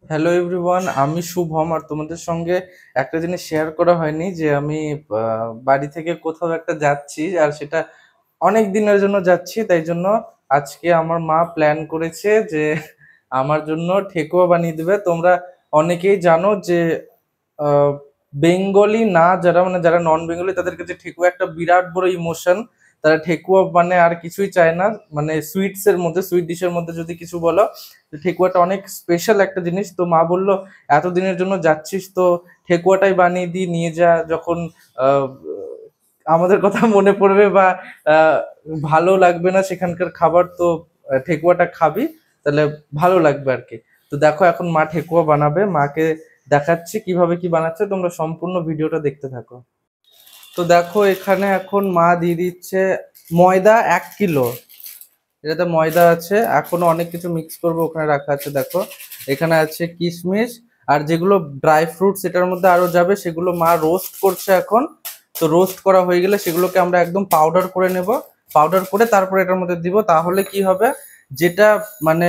Hello everyone, আমি শুভম। আর তোমাদের সঙ্গে একটা জিনিস শেয়ার করা হয়নি যে আমি বাড়ি থেকে কোথাও একটা যাচ্ছি, আর সেটা অনেক দিনের জন্য যাচ্ছি। তাই জন্য আজকে আমার মা প্ল্যান করেছে যে আমার জন্য ঠেকুয়া বানিয়ে দেবে। তোমরা অনেকেই জানো যে বেঙ্গলি না যারা, মানে যারা নন বেঙ্গলি, তাদের কাছে ঠেকুয়া একটা বিরাট বড় ইমোশন। তারা ঠেকুয়া মানে আর কিছুই চায় না। মানে সুইটস এর মধ্যে, সুইট ডিশের মধ্যে যদি কিছু বলো, তো ঠেকুয়াটা অনেক স্পেশাল একটা জিনিস। তো মা বললো এতদিনের জন্য যাচ্ছিস তো ঠেকুয়াটাই বানিয়ে দিই, নিয়ে যা। যখন আহ, আমাদের কথা মনে পড়বে বা আহ, ভালো লাগবে না সেখানকার খাবার, তো ঠেকুয়াটা খাবি, তাহলে ভালো লাগবে আর কি। তো দেখো এখন মা ঠেকুয়া বানাবে, মাকে দেখাচ্ছি কিভাবে কি বানাচ্ছে। তোমরা সম্পূর্ণ ভিডিওটা দেখতে থাকো। তো দেখো এখানে এখন মা দিয়ে দিচ্ছে ময়দা 1 কিলো। এটাতে ময়দা আছে, এখনো অনেক কিছু মিক্স করবো, ওখানে রাখা আছে। দেখো এখানে আছে কিশমিশ, আর যেগুলো ড্রাই ফ্রুটস এটার মধ্যে আরো যাবে সেগুলো মা রোস্ট করছে এখন। তো রোস্ট করা হয়ে গেলে সেগুলোকে আমরা একদম পাউডার করে নেব। পাউডার করে তারপরে এটার মধ্যে দিব, তাহলে কি হবে, যেটা মানে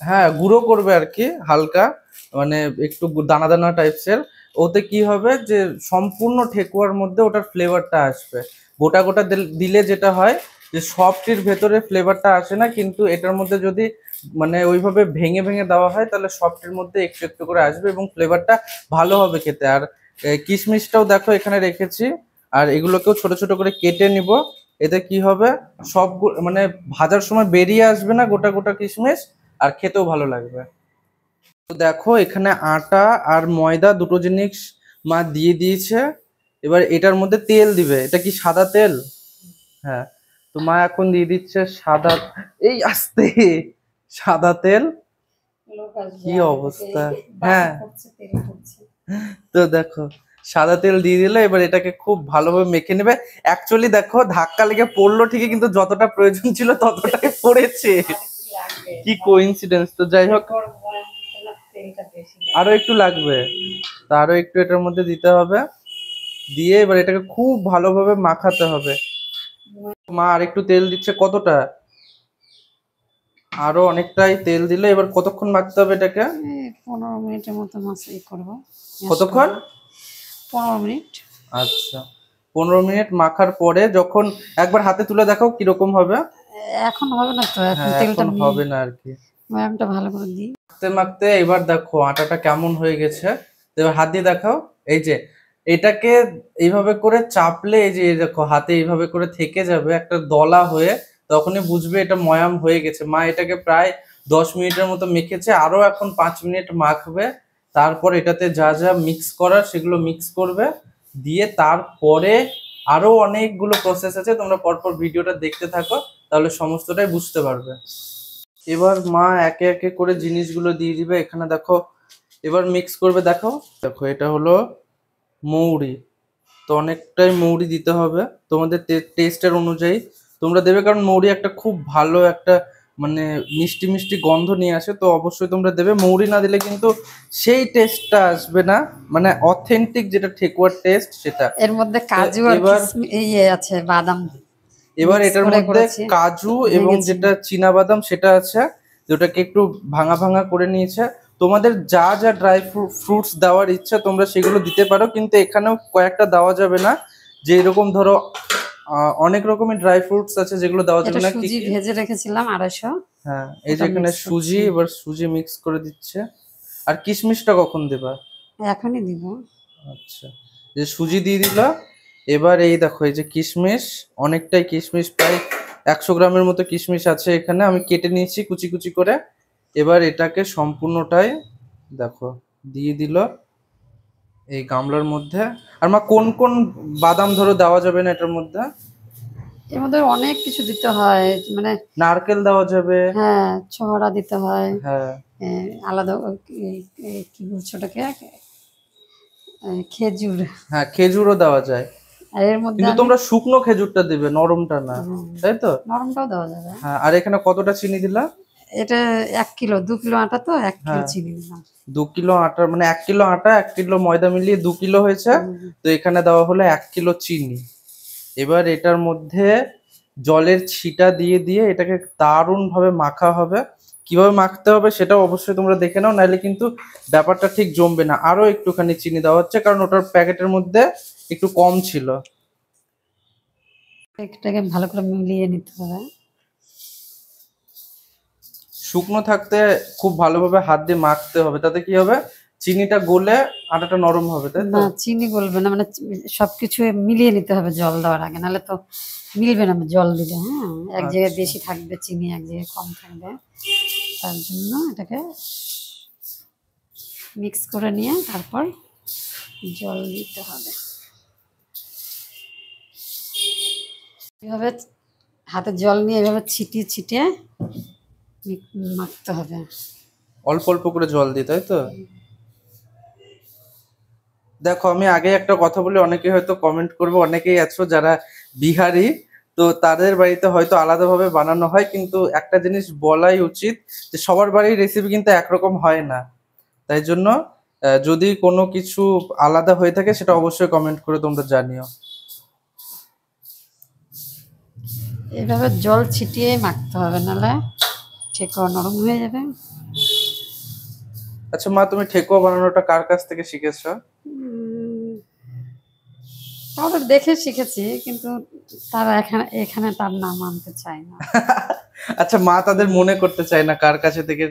হ্যাঁ গুঁড়ো করবে আর কি, হালকা মানে একটু দানা দানা টাইপসের। ওতে কি হবে যে সম্পূর্ণ ঠেকুয়ার মধ্যে ওটার ফ্লেভারটা আসবে। গোটা গোটা দিলে যেটা হয় যে সবটির ভেতরে ফ্লেভারটা আসে না, কিন্তু এটার মধ্যে যদি মানে ওইভাবে ভেঙে ভেঙে দেওয়া হয় তাহলে সবটির মধ্যে একটু একটু করে আসবে এবং ফ্লেভারটা ভালো হবে খেতে। আর কিশমিশটাও দেখো এখানে রেখেছি, আর এগুলোকেও ছোট ছোট করে কেটে নিব। এতে কি হবে, সব মানে ভাজার সময় বেরিয়ে আসবে না গোটা গোটা কিশমিশ, আর খেতেও ভালো লাগবে। তো দেখো এখানে আটা আর ময়দা দুটো জিনিস মা দিয়ে দিয়েছে। এবার এটার মধ্যে তেল দিবে। এটা কি সাদা তেল? হ্যাঁ। তো মা এখন দিয়ে দিচ্ছে সাদা, এই আস্তে, সাদা তেল। কি অবস্থা! হ্যাঁ, তো দেখো সাদা তেল দিয়ে দিলে এবার এটাকে খুব ভালোভাবে মেখে নেবে। অ্যাকচুয়ালি দেখো ধাক্কা লেগে পড়লো ঠিকই, কিন্তু যতটা প্রয়োজন ছিল ততটাই পড়েছে। কি কোইন্সিডেন্স! তো যাই হোক, আরো একটু লাগবে, তা আরো একটু এটার মধ্যে দিতে হবে। দিয়ে এবার এটাকে খুব ভালোভাবে মাখাতে হবে। মা আর একটু তেল দিচ্ছে। কতটা? আরো অনেকটাই তেল দিলে এবার কতক্ষণ মাখতে হবে এটাকে? 15 মিনিটের মতো মাছ করবো। কতক্ষণ? 15 মিনিট। আচ্ছা, 15 মিনিট মাখার পরে যখন একবার হাতে তুলে দেখো কিরকম হবে। এখন হবে না তো, এখন হ্যাঁ, তেলটা এখন হবে না আর কি। ময়ামটা ভালো করে দিই। মাখতে মাখতে এবার দেখো আটাটা কেমন হয়ে গেছে। তো এবার হাত দিয়ে দেখাও। এই যে এটাকে এইভাবে করে চাপলে, এই যে এই দেখো হাতে এইভাবে করে থেকে যাবে একটা দলা হয়ে, তখনই বুঝবে এটা ময়াম হয়ে গেছে। মা এটাকে প্রায় 10 মিনিটের মতো মেখেছে, আরো এখন 5 মিনিট মাখবে। তারপর এটাতে যা যা মিক্স করার সেগুলো মিক্স করবে, দিয়ে তারপরে আরো অনেকগুলো প্রসেস আছে। তোমরা পরপর ভিডিওটা দেখতে থাকো, তাহলে সমস্তটাই বুঝতে পারবে। এবার মা একে একে করে জিনিসগুলো দিয়ে দিবে। এখানে দেখো এবার মিক্স করবে। দেখো দেখো এটা হলো মৌরি। তো অনেকটাই মৌরি দিতে হবে, তোমাদের টেস্টের অনুযায়ী তোমরা দেবে, কারণ মৌরি একটা খুব ভালো একটা মানে মিষ্টি মিষ্টি গন্ধ নিয়ে আসে। তো অবশ্যই তোমরা দেবে, মৌরি না দিলে কিন্তু সেই টেস্টটা আসবে না, মানে অথেন্টিক যেটা ঠেকুয়ার টেস্ট সেটা। এর মধ্যে কাজু আর এবার ইয়ে আছে, বাদাম। এবার mix এটার করে মধ্যে করেছি, কাজু এবং ভেঙেছি। যেটা চীনা বাদাম সেটা আছে, যেটাকে একটু ভাঙা ভাঙা করে নিয়েছে। তোমাদের যা যা ড্রাই ফ্রুটস দেওয়ার ইচ্ছা তোমরা সেগুলো দিতে পারো, কিন্তু এখানেও কয়েকটা দেওয়া যাবে না। যে এরকম ধরো অনেক রকমের ড্রাই ফ্রুটস আছে যেগুলো দেওয়া যাবে এটা না। কি সুজি কি? ভেজে রেখেছিলাম 250। হ্যাঁ, এই যে ওটা এখানে mix সুজি, করছি। এবার সুজি মিক্স করে দিচ্ছে। আর কিশমিশটা কখন দেবা? এখনই দিব। আচ্ছা, যে সুজি দিয়ে দিলা। এবার এই দেখো এই যে কিশমিশ, অনেকটাই কিশমিশ, প্রায় 100 গ্রামের মতো কিশমিশ আছে এখানে, আমি কেটে নিয়েছি কুচি কুচি করে। এবার এটাকে সম্পূর্ণটাই দেখো দিয়ে দিল এই গামলার মধ্যে। আর মা কোন কোন বাদাম ধরো দেওয়া যাবে না এটার মধ্যে? এর মধ্যে অনেক কিছু দিতে হয়, মানে নারকেল দেওয়া যাবে। হ্যাঁ, ছড়া দিতে হয়। হ্যাঁ, আলাদা কি বলছো ওটাকে, খেজুর। হ্যাঁ খেজুরও দেওয়া যায়, আর এর মধ্যে কিন্তু তোমরা শুকনো খেজুরটা দিবে, নরমটা না, তাই তো? নরমটাও দেওয়া যাবে। হ্যাঁ, আর এখানে কতটা চিনি দিলা? এটা 1 কিলো, 2 কিলো আটা তো 1 কিলো হ্যাঁ, চিনি দিলাম। 2 কিলো আটা, মানে 1 কিলো আটা 1 কিলো ময়দা মিলিয়ে 2 কিলো হয়েছে। তো এখানে দেওয়া হলো 1 কিলো চিনি। এবার এটার মধ্যে জলের ছিটা দিয়ে দিয়ে এটাকে দারুণ ভাবে মাখা হবে। কিভাবে মাখতে হবে সেটাও অবশ্যই তোমরা দেখে নাও, নাহলে কিন্তু ব্যাপারটা ঠিক জমবে না। আরো একটুখানি চিনি দেওয়া হচ্ছে কারণ ওটার প্যাকেটের মধ্যে একটু কম ছিল। এটাকে ভালো করে মিলিয়ে নিতে হবে। শুকনো থাকতে খুব ভালোভাবে হাত দিয়ে মাখতে হবে, তাতে কি হবে চিনিটা গলে আটাটা নরম হবে, তাই তো? না চিনি গলবে না, মানে সবকিছু মিলিয়ে নিতে হবে জল দেওয়ার আগে, নাহলে তো মিলবে না জল দিলে। হ্যাঁ, এক জায়গায় আচ্ছা। বেশি থাকবে চিনি, এক জায়গায় কম থাকবে। তার জন্য এটাকে মিক্স করে নিয়ে তারপর জল দিতে হবে। এভাবে হাতে জল নিয়ে এভাবে ছিটিয়ে ছিটিয়ে মাখতে হবে। অল্প অল্প করে জল দিই, তাই তো? দেখো আমি আগে একটা কথা বলি, অনেকে হয়তো কমেন্ট করবে, অনেকেই আছো যারা বিহারি, তো তাদের বাড়িতে হয়তো আলাদাভাবে বানানো হয়, কিন্তু একটা জিনিস বলাই উচিত যে সবার বাড়ির রেসিপি কিন্তু একরকম হয় না। তাই জন্য যদি কোনো কিছু আলাদা হয়ে থাকে সেটা অবশ্যই কমেন্ট করে তোমরা জানিও। এভাবে জল ছিটিয়ে মাখতে হবে, নাহলে ঠেকুয়া নরম হয়ে যাবে। আচ্ছা মা, তুমি ঠেকুয়া বানানোটা কার কাছ থেকে শিখেছো? কাউকে দেখে শিখেছি, কিন্তু তারা এখানে এখানে তার নাম আনতে চায় না। আচ্ছা, মা তাদের মনে করতে চায় না কার কাছে থেকে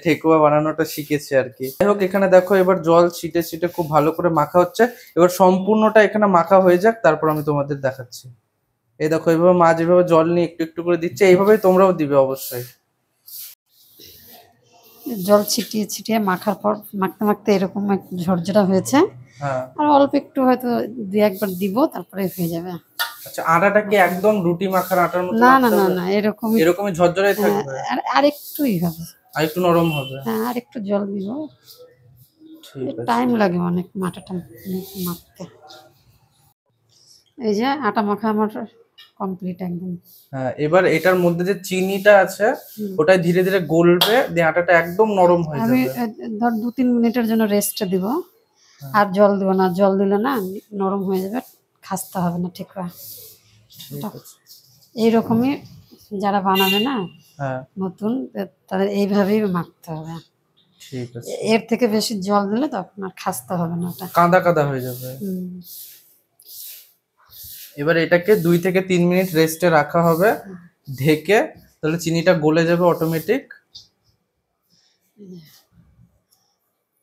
ঠেকুয়া বানানোটা শিখেছে আর কি। যাই হোক, এখানে দেখো এবার জল ছিটে ছিটে খুব ভালো করে মাখা হচ্ছে। এবার সম্পূর্ণটা এখানে মাখা হয়ে যাক, তারপর আমি তোমাদের দেখাচ্ছি। এই দেখো এইভাবে মা যেভাবে জল নিয়ে একটু একটু করে দিচ্ছে, এইভাবেই তোমরাও দিবে অবশ্যই। জল ছিটিয়ে ছিটিয়ে মাখার পর মাখতে মাখতে এরকম একটু ঝরঝরা হয়েছে। হ্যাঁ। আর অল্প একটু হয়তো দুই একবার দিব, তারপরে হয়ে যাবে। আচ্ছা, আটাটা কি একদম রুটি মাখার আটার মতো না না মাখতে না হবে? না, এরকমই এরকমই ঝরঝরাই হ্যাঁ, থাকবে? আর একটুই হবে। আর একটু নরম হবে? হ্যাঁ, আর একটু জল দিব। ঠিক আছে। টাইম লাগে অনেক আটাটা মাখতে। এই যে আটা মাখা আমার কমপ্লিট একদম। হ্যাঁ, এবার এটার মধ্যে যে চিনিটা আছে ওটা ধীরে ধীরে গলবে, দিয়ে আটাটা একদম নরম হয়ে আমি যাবে। ধর 2-3 মিনিটের জন্য রেস্ট দিব। আর জল দিব না, জল দিলে না নরম হয়ে যাবে, খাস্তা হবে না ঠেকুয়া। ঠিক আছে। এইরকমই যারা বানাবে না হ্যাঁ, নতুন, তাদের এইভাবেই মাখতে হবে। ঠিক আছে। এর থেকে বেশি জল দিলে তখন আর খাস্তা হবে না ওটা। কাদা কাদা হয়ে যাবে। এবার এটাকে 2 থেকে 3 মিনিট রেস্টে রাখা হবে ঢেকে, তাহলে চিনিটা গলে যাবে অটোমেটিক।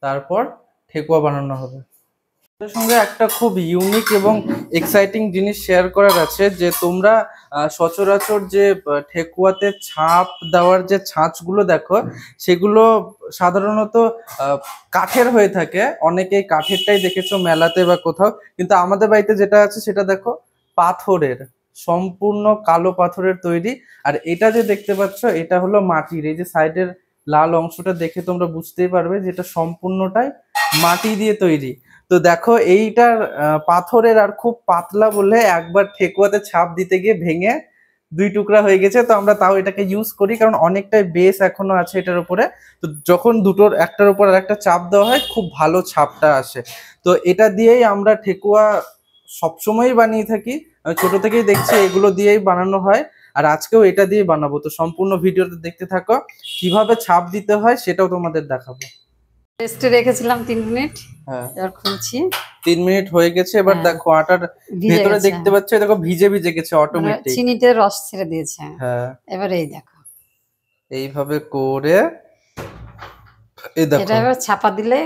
তারপর ঠেকুয়া বানানো হবে। এর সঙ্গে একটা খুব ইউনিক এবং এক্সাইটিং জিনিস শেয়ার করার আছে, যে তোমরা সচরাচর যে ঠেকুয়াতে ছাপ দেওয়ার যে ছাঁচগুলো দেখো, সেগুলো সাধারণত কাঠের হয়ে থাকে। অনেকেই কাঠেরটাই দেখেছো মেলাতে বা কোথাও, কিন্তু আমাদের বাড়িতে যেটা আছে সেটা দেখো পাথরের, সম্পূর্ণ কালো পাথরের তৈরি। আর এটা যে দেখতে পাচ্ছ এটা হলো মাটির। এই যে সাইডের লাল অংশটা দেখে তোমরা বুঝতেই পারবে যে এটা সম্পূর্ণটাই মাটি দিয়ে তৈরি। তো দেখো এইটার পাথরের আর খুব পাতলা বলে একবার ঠেকুয়াতে ছাপ দিতে গিয়ে ভেঙে 2 টুকরা হয়ে গেছে। তো আমরা তাও এটাকে ইউজ করি কারণ অনেকটাই বেস এখনো আছে এটার উপরে। তো যখন দুটোর একটার উপর আর একটা চাপ দেওয়া হয় খুব ভালো ছাপটা আসে। তো এটা দিয়েই আমরা ঠেকুয়া সবসময়ই বানিয়ে থাকি। আমি ছোট থেকেই দেখছি এগুলো দিয়েই বানানো হয়, আর আজকেও এটা দিয়ে বানাবো। তো সম্পূর্ণ ভিডিওটা দেখতে থাকো, কিভাবে ছাপ দিতে হয় সেটাও তোমাদের দেখাবো। রেস্টে রেখেছিলাম 3 মিনিট, হ্যাঁ, এবার খুলছি। 3 মিনিট হয়ে গেছে। এবার হ্যাঁ, দেখো আটার ভিজে ভেতরে গেছে। দেখতে পাচ্ছ দেখো ভিজে ভিজে গেছে মানে অটোমেটিক। চিনিতে রস ছেড়ে দিয়েছে। হ্যাঁ, এবার এই দেখো, এইভাবে করে এই এটা দেখো এবার ছাপা দিলে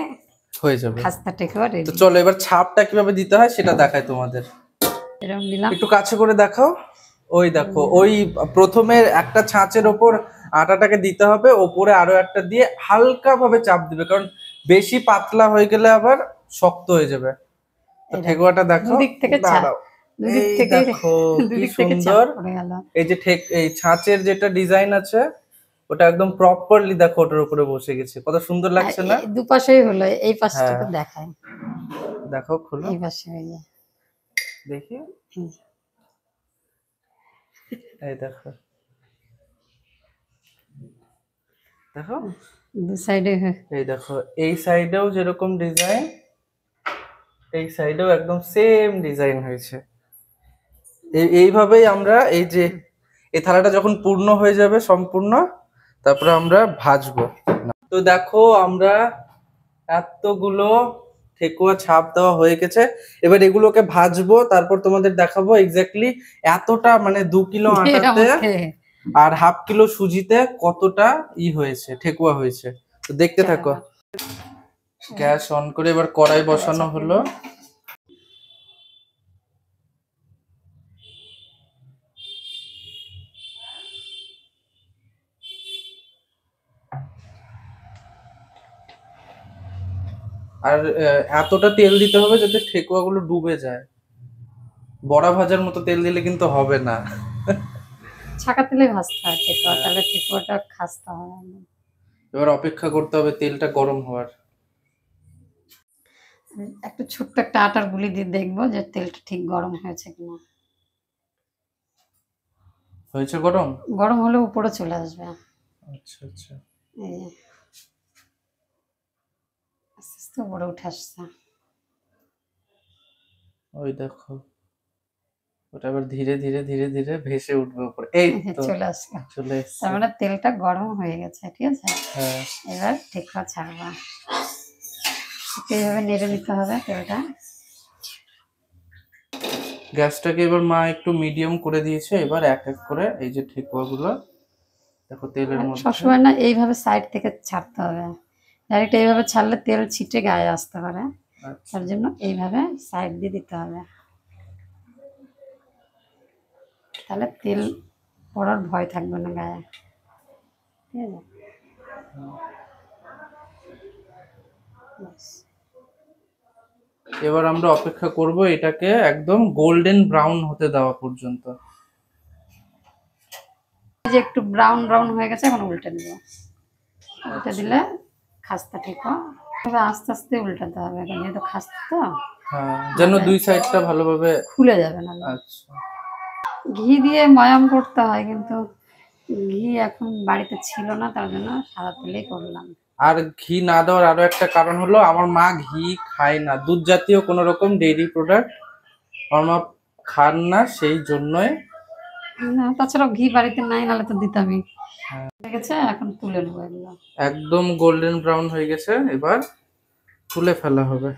হয়ে যাবে। খাস্তা ঠেকুয়া তো রেডি। চলো এবার ছাপটা কিভাবে দিতে হয় সেটা দেখাই তোমাদের। এরকম দিলাম। একটু কাছে করে দেখাও। ওই দেখো, ওই প্রথমে একটা ছাঁচের ওপর আটাটাকে দিতে হবে, ওপরে আরো একটা দিয়ে হালকা ভাবে চাপ দিবে, কারণ বেশি পাতলা হয়ে গেলে আবার শক্ত হয়ে যাবে। তো ঠেকুয়াটা দেখো, দুদিক থেকে দাঁড়াও। দুদিক এই থেকে দেখো কি দুদিক থেকে সুন্দর। চাপ পড়ে গেল। এই যে এই ছাঁচের যেটা ডিজাইন আছে ওটা একদম প্রপারলি দেখো ওটার উপরে বসে গেছে, কত সুন্দর লাগছে না? দুপাশেই হলো, এই পাশটাকে হ্যাঁ, দেখায়। দেখো খোলো এই পাশে এই যে। দেখি। হুম। এই দেখো, দেখো দু সাইডে এই দেখো, এই সাইডেও যেরকম ডিজাইন, এই সাইডেও একদম সেম ডিজাইন হয়েছে। এইভাবেই আমরা এই যে এই থালাটা যখন পূর্ণ হয়ে যাবে সম্পূর্ণ, তারপরে আমরা ভাজবো। তো দেখো আমরা এতগুলো ঠেকুয়া ছাপ দেওয়া হয়ে গেছে, এবার এগুলোকে ভাজবো, তারপর তোমাদের দেখাবো এক্স্যাক্টলি এতটা মানে 2 কিলো আটাতে আর 1/2 কিলো সুজিতে কতটা হয়েছে, ঠেকুয়া হয়েছে। তো দেখতে থাকো। গ্যাস অন করে এবার কড়াই বসানো হলো। আর এতটা তেল দিতে হবে যাতে ঠেকুয়া গুলো ডুবে যায়, বড়া ভাজার মতো তেল দিলে কিন্তু হবে না। ছাকা তেলে ভাজতে হয় ঠেকুয়া, তাহলে ঠেকুয়াটা খাস্তা হয়। এবার অপেক্ষা করতে হবে তেলটা গরম হওয়ার। একটু ছোট্ট একটা আটার গুলি দিয়ে দেখবো যে তেলটা ঠিক গরম হয়েছে কিনা। হয়েছে গরম? গরম হলে উপরে চলে আসবে। আচ্ছা আচ্ছা, এই যে আস্তে আস্তে উপরে উঠে আসছে। ওই দেখো ওটা এবার ধীরে ধীরে ধীরে ধীরে ভেসে উঠবে উপরে। এই তো চলে আসছে, চলে এসেছে। তার মানে তেলটা গরম হয়ে গেছে। ঠিক আছে, হ্যাঁ এবার ঠেকুয়া ছাড়বা, এইভাবে নেড়ে নিতে হবে তেলটা। গ্যাসটাকে এবার মা একটু মিডিয়াম করে দিয়েছে। এবার এক এক করে এই যে ঠেকুয়া গুলো দেখো তেলের মধ্যে। সবসময় না এইভাবে সাইড থেকে ছাড়তে হবে, ডাইরেক্ট এইভাবে ছাড়লে তেল ছিটে গায়ে আসতে পারে, তার জন্য এইভাবে সাইড দিয়ে দিতে হবে, তাহলে তেল পড়ার ভয় থাকবে না গায়ে। ঠিক আছে, এবার আমরা অপেক্ষা করব এটাকে একদম গোল্ডেন ব্রাউন হতে দেওয়া পর্যন্ত। এই যে একটু ব্রাউন ব্রাউন হয়ে গেছে, এখন উল্টে দিব। উল্টে দিলে খাস্তা ঠেকুয়া। তবে আস্তে আস্তে উল্টাতে হবে, এখন যেহেতু খাস্তা তো। হ্যাঁ, যেন দুই সাইডটা ভালোভাবে খুলে যাবে না। আচ্ছা, ঘি দিয়ে ময়াম করতে হয়, কিন্তু ঘি এখন বাড়িতে ছিল না, তার জন্য সাদা তেলেই করলাম। আর ঘি না দেওয়ার আরো একটা কারণ হলো আমার মা ঘি খায় না, দুধ জাতীয় কোনো রকম ডেইরি প্রোডাক্ট আমার মা খান না, সেই জন্যই। তাছাড়াও ঘি বাড়িতে নাই, নাহলে তো দিতামই। ঠিক আছে, এখন তুলে নেবো এগুলো। একদম গোল্ডেন ব্রাউন হয়ে গেছে, এবার তুলে ফেলা হবে।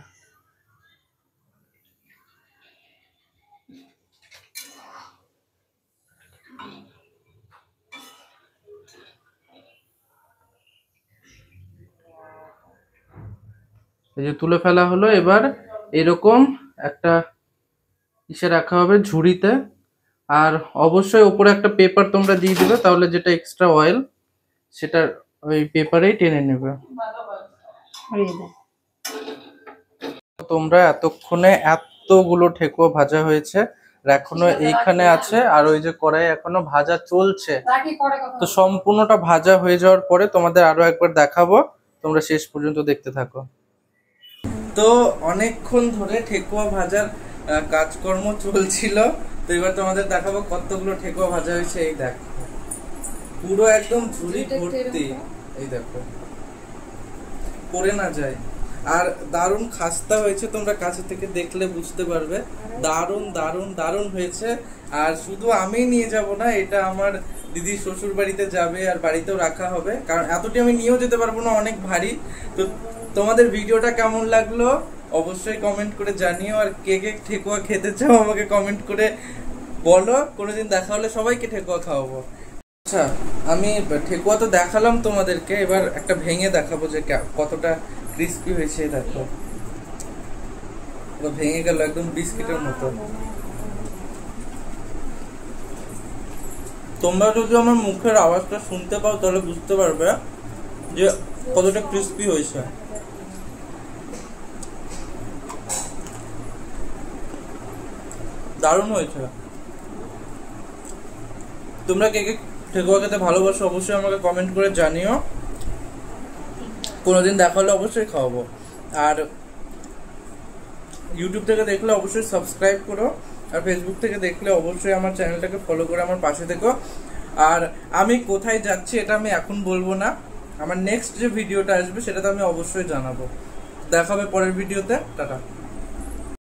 এই যে তুলে ফেলা হলো। এবার এরকম একটা ইসে রাখা হবে ঝুড়িতে, আর অবশ্যই উপরে একটা পেপার তোমরা দিয়ে দিবে, তাহলে যেটা এক্সট্রা অয়েল সেটা ওই পেপারেই টেনে নেবে। তোমরা এতক্ষণে এতগুলো ঠেকুয়া ভাজা হয়েছে, আর এখনো এইখানে আছে, আর ওই যে কড়াই এখনো ভাজা চলছে। তো সম্পূর্ণটা ভাজা হয়ে যাওয়ার পরে তোমাদের আরো একবার দেখাবো, তোমরা শেষ পর্যন্ত দেখতে থাকো। তো অনেকক্ষণ ধরে ঠেকুয়া ভাজার কাজকর্ম চলছিল, তো এবার তোমাদের দেখাবো কতগুলো ঠেকুয়া ভাজা হয়েছে। এই দেখো পুরো একদম ঝুড়ি ভর্তি, এই দেখো পড়ে না যায়। আর দারুণ খাস্তা হয়েছে, তোমরা কাছে থেকে দেখলে বুঝতে পারবে। দারুণ দারুণ দারুণ হয়েছে। আর শুধু আমি নিয়ে যাব না, এটা আমার দিদি শ্বশুর বাড়িতে যাবে, আর বাড়িতেও রাখা হবে, কারণ এতটি আমি নিয়েও যেতে পারবো না, অনেক ভারী। তো তোমাদের ভিডিওটা কেমন লাগলো অবশ্যই কমেন্ট করে জানিও, আর কে কে ঠেকুয়া খেতে চাও আমাকে কমেন্ট করে বলো। কোনোদিন দেখা হলে সবাইকে ঠেকুয়া খাওয়াবো। আচ্ছা, আমি ঠেকুয়া তো দেখালাম তোমাদেরকে, এবার একটা ভেঙে দেখাবো যে কতটা ক্রিস্পি হয়েছে। দেখো ভেঙে গেল একদম বিস্কিটের মতো। তোমরা যদি আমার মুখের আওয়াজটা শুনতে পাও তাহলে বুঝতে পারবে যে কতটা ক্রিস্পি হয়েছে। দারুণ হয়েছে। তোমরা কে কে ঠেকুয়া খেতে ভালোবাসো অবশ্যই আমাকে কমেন্ট করে জানিও। কোনোদিন দেখা হলে অবশ্যই খাওয়াবো। আর ইউটিউব থেকে দেখলে অবশ্যই সাবস্ক্রাইব করো, আর ফেসবুক থেকে দেখলে অবশ্যই আমার চ্যানেলটাকে ফলো করে আমার পাশে থেকো। আর আমি কোথায় যাচ্ছি এটা আমি এখন বলবো না, আমার নেক্সট যে ভিডিওটা আসবে সেটা তো আমি অবশ্যই জানাবো। দেখা হবে পরের ভিডিওতে। টাটা।